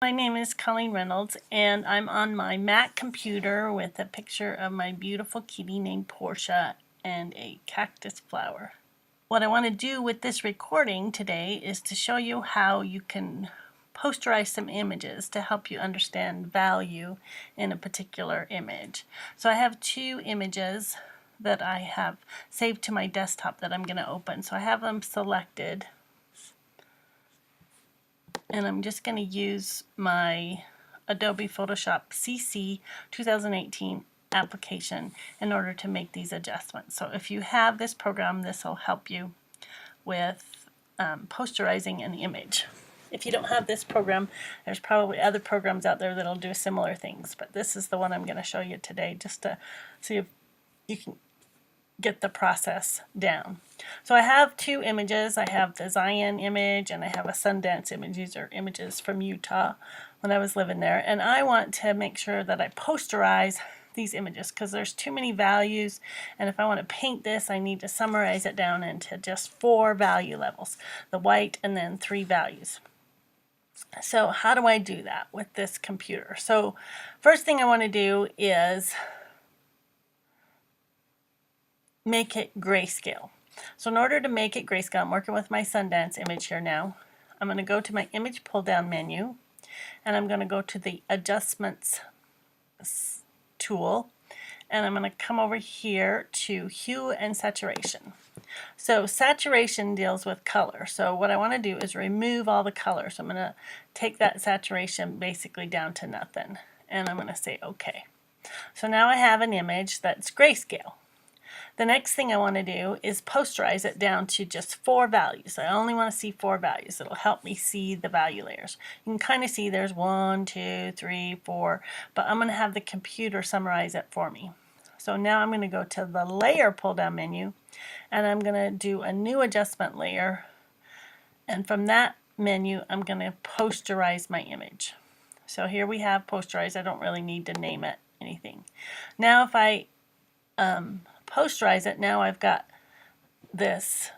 My name is Colleen Reynolds, and I'm on my Mac computer with a picture of my beautiful kitty named Portia and a cactus flower. What I want to do with this recording today is to show you how you can posterize some images to help you understand value in a particular image. So I have two images that I have saved to my desktop that I'm going to open. So I have them selected. And I'm just going to use my Adobe Photoshop CC 2018 application in order to make these adjustments. So if you have this program, this will help you with posterizing an image. If you don't have this program, there's probably other programs out there that'll do similar things, but this is the one I'm going to show you today just to see if you can get the process down. So I have two images. I have the Zion image and I have a Sundance image. These are images from Utah when I was living there. And I want to make sure that I posterize these images because there's too many values, and if I want to paint this I need to summarize it down into just 4 value levels, the white and then 3 values. So how do I do that with this computer? So first thing I want to do is make it grayscale. So in order to make it grayscale, I'm working with my Sundance image here now. I'm going to go to my image pull down menu and I'm going to go to the adjustments tool and I'm going to come over here to hue and saturation. So saturation deals with color. So what I want to do is remove all the color. So I'm going to take that saturation basically down to nothing and I'm going to say OK. So now I have an image that's grayscale. The next thing I want to do is posterize it down to just 4 values. I only want to see 4 values. It'll help me see the value layers. You can kind of see there's 1, 2, 3, 4, but I'm going to have the computer summarize it for me. So now I'm going to go to the layer pull down menu and I'm going to do a new adjustment layer, and from that menu I'm going to posterize my image. So here we have posterize. I don't really need to name it anything. Now if I posterize it, now I've got this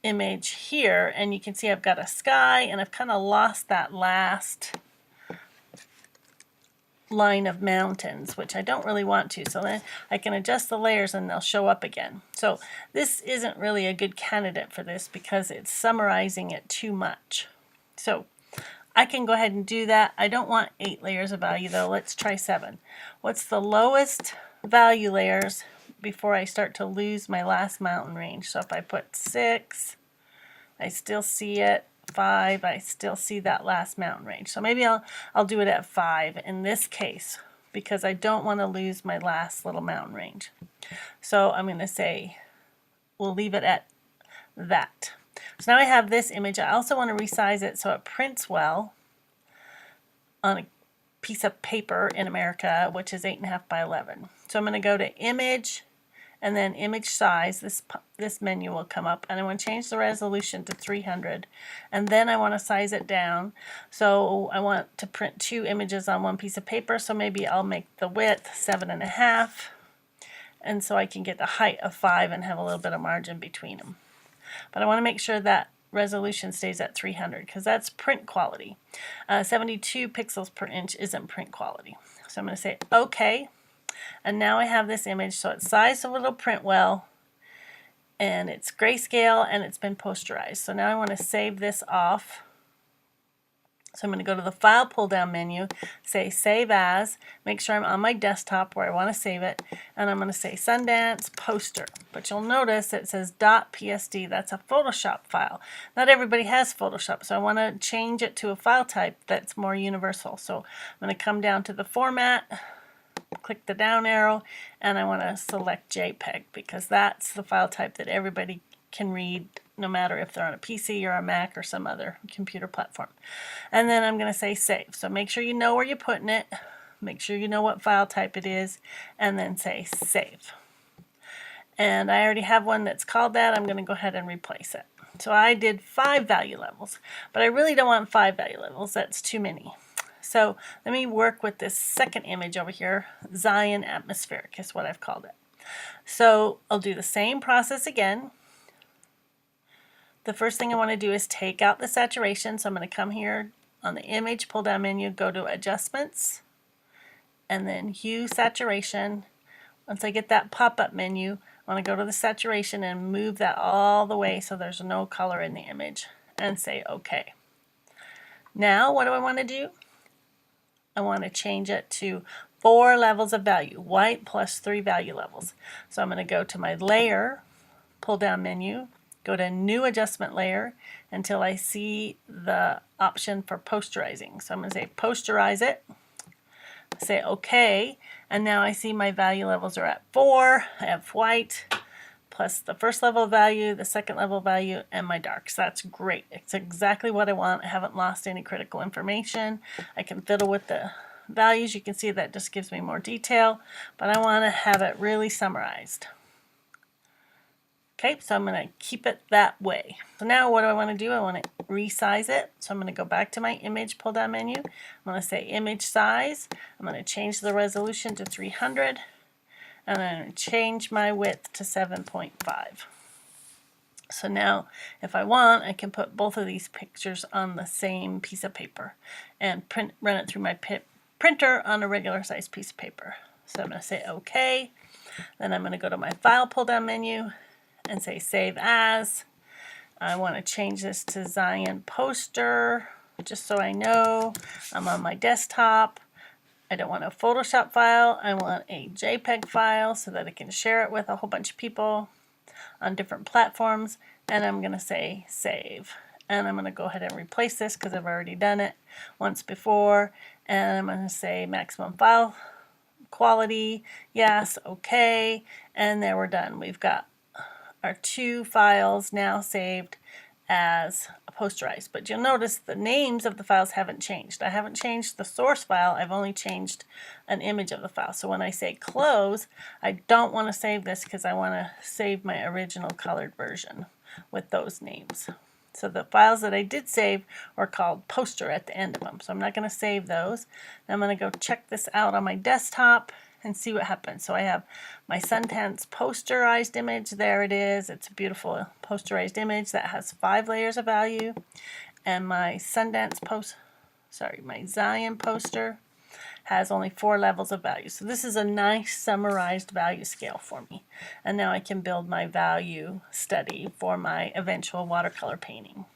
image here and you can see I've got a sky and I've kind of lost that last line of mountains, which I don't really want to. So then I can adjust the layers and they'll show up again. So this isn't really a good candidate for this because it's summarizing it too much. So I can go ahead and do that. I don't want 8 layers of value though. Let's try 7. What's the lowest value layers before I start to lose my last mountain range? So if I put 6, I still see it. 5, I still see that last mountain range. So maybe I'll do it at 5 in this case because I don't want to lose my last little mountain range. So I'm going to say we'll leave it at that. So now I have this image. I also want to resize it so it prints well on a piece of paper in America, which is 8.5 by 11. So I'm going to go to image and then image size. This menu will come up and I want to change the resolution to 300 and then I want to size it down. So I want to print 2 images on one piece of paper, so maybe I'll make the width 7.5 and so I can get the height of 5 and have a little bit of margin between them. But I want to make sure that resolution stays at 300 because that's print quality. 72 pixels per inch isn't print quality. So I'm going to say OK. And now I have this image, so it's sized so it'll print well, and it's grayscale, and it's been posterized. So now I want to save this off. So I'm going to go to the File pull-down menu, say Save As, make sure I'm on my desktop where I want to save it, and I'm going to say Sundance Poster. But you'll notice it says .psd. That's a Photoshop file. Not everybody has Photoshop, so I want to change it to a file type that's more universal. So I'm going to come down to the Format, click the down arrow, and I want to select JPEG because that's the file type that everybody can read no matter if they're on a PC or a Mac or some other computer platform. And then I'm going to say save. So make sure you know where you're putting it, make sure you know what file type it is, and then say save. And I already have one that's called that. I'm going to go ahead and replace it. So I did 5 value levels, but I really don't want 5 value levels. That's too many. So let me work with this second image over here, Zion Atmospheric is what I've called it. So I'll do the same process again. The first thing I want to do is take out the saturation, so I'm going to come here on the image pull down menu, go to adjustments, and then hue saturation. Once I get that pop-up menu, I want to go to the saturation and move that all the way so there's no color in the image, and say OK. Now what do I want to do? I want to change it to 4 levels of value, white plus 3 value levels. So I'm going to go to my layer, pull down menu, go to new adjustment layer until I see the option for posterizing. So I'm going to say posterize it, say OK, and now I see my value levels are at 4. I have white plus the first level value, the second level value, and my darks. That's great. It's exactly what I want. I haven't lost any critical information. I can fiddle with the values. You can see that just gives me more detail, but I want to have it really summarized. Okay, so I'm going to keep it that way. So now what do I want to do? I want to resize it. So I'm going to go back to my image pull down menu. I'm going to say image size. I'm going to change the resolution to 300. And I'm going to change my width to 7.5. So now if I want, I can put both of these pictures on the same piece of paper and run it through my printer on a regular size piece of paper. So I'm going to say OK. Then I'm going to go to my file pull down menu and say save as. I want to change this to Zion Poster just so I know I'm on my desktop. I don't want a Photoshop file. I want a JPEG file so that I can share it with a whole bunch of people on different platforms. And I'm going to say save. And I'm going to go ahead and replace this because I've already done it once before. And I'm going to say maximum file quality. Yes, okay. And there we're done. We've got our 2 files now saved as posterized, but you'll notice the names of the files haven't changed. I haven't changed the source file, I've only changed an image of the file. So when I say close, I don't want to save this because I want to save my original colored version with those names. So the files that I did save were called poster at the end of them, so I'm not going to save those. Now I'm going to go check this out on my desktop and see what happens. So I have my Sundance posterized image. There it is. It's a beautiful posterized image that has 5 layers of value. And my my Zion poster has only 4 levels of value. So this is a nice summarized value scale for me. And now I can build my value study for my eventual watercolor painting.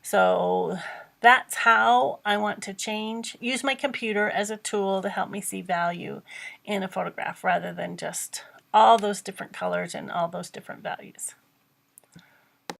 So that's how I want to use my computer as a tool to help me see value in a photograph rather than just all those different colors and all those different values.